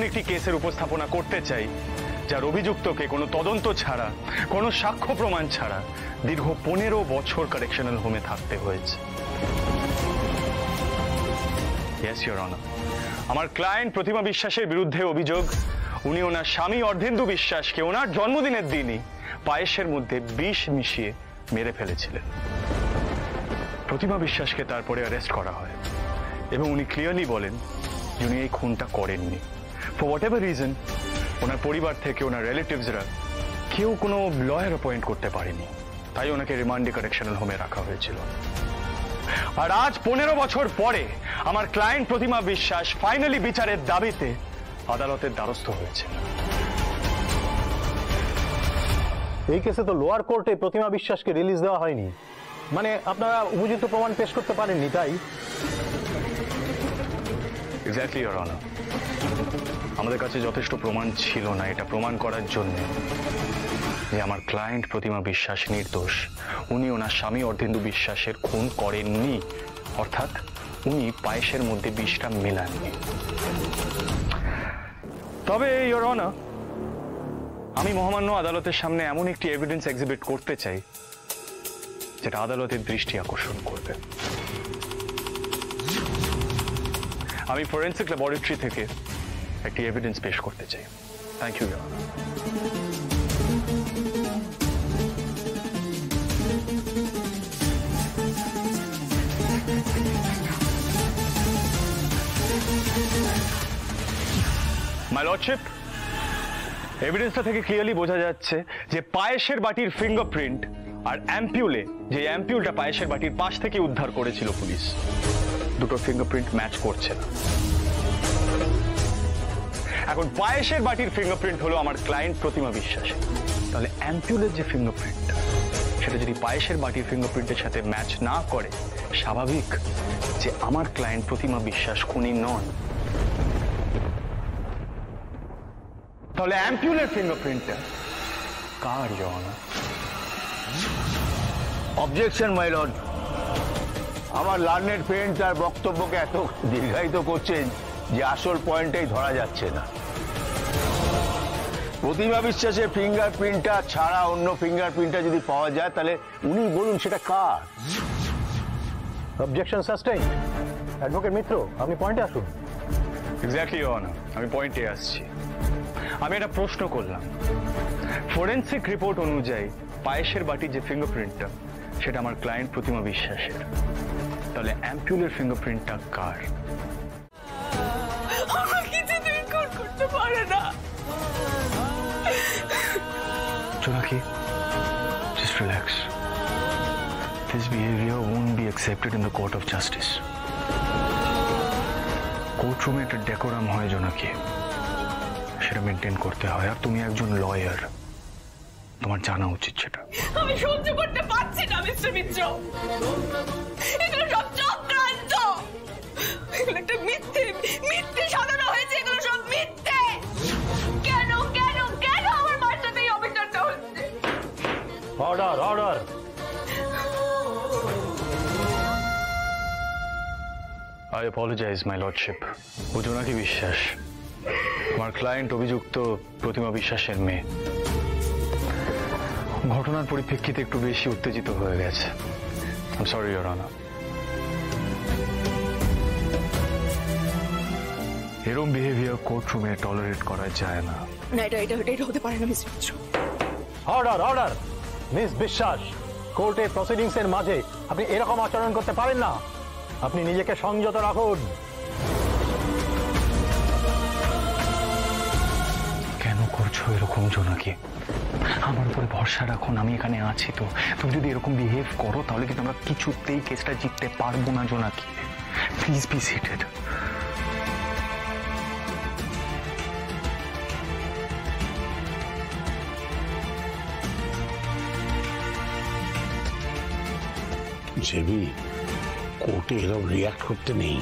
একটি কেসের উপস্থাপনা করতে চাই যার অভিযুক্তকে কোনো তদন্ত ছাড়া, কোনো সাক্ষ্য প্রমাণ ছাড়া দীর্ঘ 15 বছর কারেকশনাল হোমে থাকতে হয়েছে। ইয়েস ইওর অনার, আমার ক্লায়েন্ট প্রতিমা বিশ্বাসের বিরুদ্ধে অভিযোগ উনি ওনার স্বামী অর্ধেন্দু বিশ্বাসকে ওনার জন্মদিনের দিনই পায়েসের মধ্যে বিষ মিশিয়ে মেরে ফেলেছিলেন। প্রতিমা বিশ্বাসকে তারপরে অ্যারেস্ট করা হয় এবং উনি ক্লিয়ারলি বলেন যে উনি এই খুনটা করেননি। ফর হোয়াট এভার রিজন ওনার পরিবার থেকে ওনার রিলেটিভসরা কেউ কোনো লয়ার অ্যাপয়েন্ট করতে পারেনি, তাই ওনাকে রিমান্ডে কারেকশনাল হোমে রাখা হয়েছিল। আর আজ 15 বছর পরে আমার ক্লায়েন্ট প্রতিমা বিশ্বাস ফাইনালি বিচারের দাবিতে আদালতের দ্বারস্থ হয়েছে। এই কেসে তো লোয়ার কোর্টে প্রতিমা বিশ্বাসকে রিলিজ দেওয়া হয়নি, মানে আপনারা উপযুক্ত প্রমাণ পেশ করতে পারেননি, তাই? এক্স্যাক্টলি ইওর অনার, আমাদের কাছে যথেষ্ট প্রমাণ ছিল না এটা প্রমাণ করার জন্য যে আমার ক্লায়েন্ট প্রতিমা বিশ্বাস নির্দোষ। উনি ওনার স্বামী অর্ধেন্দু বিশ্বাসের খুন করেননি, অর্থাৎ উনি পায়েসের মধ্যে বিষটা মেলাননি। তবে ইওর অনার, আমি মহামান্য আদালতের সামনে এমন একটি এভিডেন্স এক্সিবিট করতে চাই যেটা আদালতের দৃষ্টি আকর্ষণ করবে। আমি ফরেন্সিক ল্যাবরেটরি থেকে একটি এভিডেন্স পেশ করতে চাই। Thank you your honour. My lordship, এভিডেন্সটা থেকে ক্লিয়ারলি বোঝা যাচ্ছে যে পায়েসের বাটির ফিঙ্গারপ্রিন্ট আর অ্যাম্পিউলে, যে অ্যাম্পিউলটা পায়েসের বাটির পাশ থেকে উদ্ধার করেছিল পুলিশ, দুটো ফিঙ্গারপ্রিন্ট ম্যাচ করছে না। এখন পায়েসের বাটির ফিঙ্গারপ্রিন্ট হলো আমার ক্লায়েন্ট প্রতিমা বিশ্বাস, তাহলে অ্যাম্পিউলের যে ফিঙ্গারপ্রিন্ট সেটা যদি পায়েসের বাটির ফিঙ্গারপ্রিন্টের সাথে ম্যাচ না করে, স্বাভাবিক যে আমার ক্লায়েন্ট প্রতিমা বিশ্বাস খুনি নন। তাহলে অ্যাম্পিউলের ফিঙ্গারপ্রিন্টটা কার your honour? Objection my lord, আমার লার্নেড ফ্রেন্ড তার বক্তব্যকে এত দীর্ঘায়িত করছেন যে আসল পয়েন্টটাই ধরা যাচ্ছে না। প্রতিমা বিশ্বাসের ফিঙ্গারপ্রিন্টটা ছাড়া অন্য ফিঙ্গারপ্রিন্টটা যদি পাওয়া যায় তাহলে উনি বলুন সেটা কার। Objection sustain. অ্যাডভোকেট মিত্র, আপনি পয়েন্টে আসুন। এক্স্যাক্টলি ইওর অনার, আমি পয়েন্টে আসছি। আমি একটা প্রশ্ন করলাম, ফরেন্সিক রিপোর্ট অনুযায়ী পায়েসের বাটির যে ফিঙ্গারপ্রিন্টটা সেটা আমার ক্লায়েন্ট প্রতিমা বিশ্বাসের, তাহলে অ্যাম্পিউলের ফিঙ্গারপ্রিন্টটা কার? করতে পারে না। জোনাকি, just relax. This behavior won't be accepted in the court of justice. কোর্টরুমে একটা ডেকোরাম হয় জোনাকি, সেটা মেনটেন করতে হয়। আর তুমি একজন লয়ার, তোমার জানা উচিত সেটা। আমি সহ্য করতে পারছি না মিস্টার মিত্র, এগুলো সব চক্রান্ত, এগুলো একটা মিথ্যে মিথ্যে সাজানো হয়েছে, এগুলো সব মিথ্যে। কেন কেন কেন আমার মার সাথে এই অবিচারটা হচ্ছে? Order, order. I apologize, my lordship. ও জোনাকি বিশ্বাস, আমার ক্লায়েন্ট অভিযুক্ত প্রতিমা বিশ্বাসের মেয়ে। ঘটনার পরিপ্রেক্ষিতে একটু বেশি উত্তেজিত হয়ে গেছে। I'm sorry, Your Honor. এরকম বিহেভিয়ার কোর্টরুমে টলারেট করা যায় না। না, এটা হতে পারে না mister Mitra. Order, order. Miss Biswas, কোর্টে প্রসিডিংস এর মাঝে আপনি এরকম আচরণ করতে পারেন না। আপনি নিজেকে সংযত রাখুন। কেন করছো এরকম জোনাকি? আমার উপরে ভরসা রাখুন, আমি এখানে আছি তো। তুমি যদি এরকম বিহেভ করো তাহলে কিন্তু আমরা কিছুতেই কেসটা জিততে পারবো না জোনাকি। Please be seated. জেবি, কোর্টে এরকম রিয়াক্ট করতে নেই।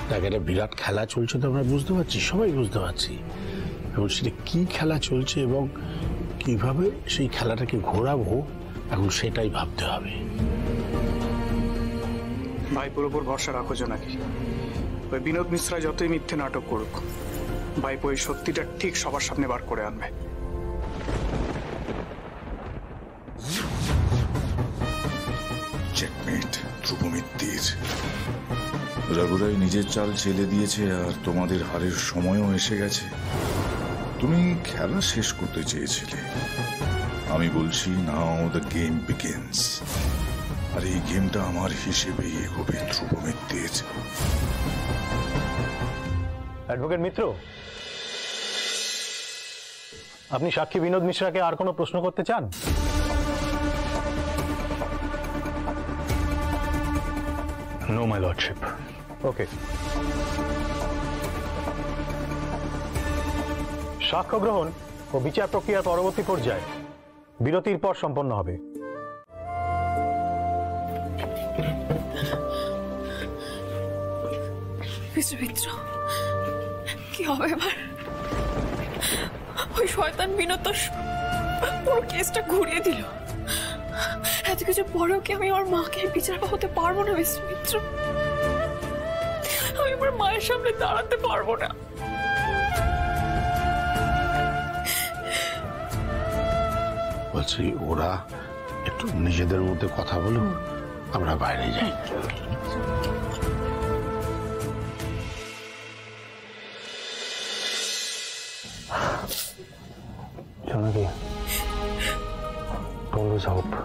তাকে একটা বিরাট খেলা চলছে তো আমরা বুঝতে পারছি, সবাই বুঝতে পারছি। এবং সেটা কি খেলা চলছে এবং কিভাবে সেই খেলাটাকে ঘোরাবো এখন সেটাই ভাবতে হবে। ভাইপুর উপর ভরসা রাখো নাকি? ওই বিনোদ মিশ্রা যতই মিথ্যে নাটক করুক, ভাইপো এই সত্যিটা ঠিক সবার সামনে বার করে আনবে। চেকমেট ধ্রুব মিত্তির। রঘুরাই নিজের চাল ছেড়ে দিয়েছে আর তোমাদের হারের সময়ও এসে গেছে। তুমি খেলা শেষ করতে চেয়েছিলে, আমি বলছি নাও দ্য গেম বিগিনস। আর এই গেমটা আমার হিসেবেই এগোবে ধ্রুব মিত্তির। অ্যাডভোকেট মিত্র, আপনি সাক্ষী বিনোদ মিশ্রাকে আর কোনো প্রশ্ন করতে চান? No my lordship. ওকে। সাক্ষ্য গ্রহণ ও বিচার প্রক্রিয়ার পরবর্তী পর্যায়ে বিরতির পর সম্পন্ন হবে। মিস্টার মিত্র, কি হবে এবার? ওই শয়তান বিনোদ তো পুরো কেসটা ঘুরিয়ে দিল। এত কিছু পরেও কি আমি আমার মাকে বিচার পাওয়াতে পারবো না মিস্টার মিত্র? আমি আমার মায়ের সামনে দাঁড়াতে পারবো না। বলছি ওরা একটু নিজেদের মধ্যে কথা বলুন, আমরা বাইরে যাই। Janaki, don't lose hope.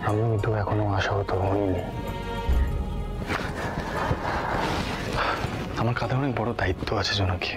আমি কিন্তু এখনো আশাহত হইনি। আমার কাঁধে অনেক বড় দায়িত্ব আছে জনকী।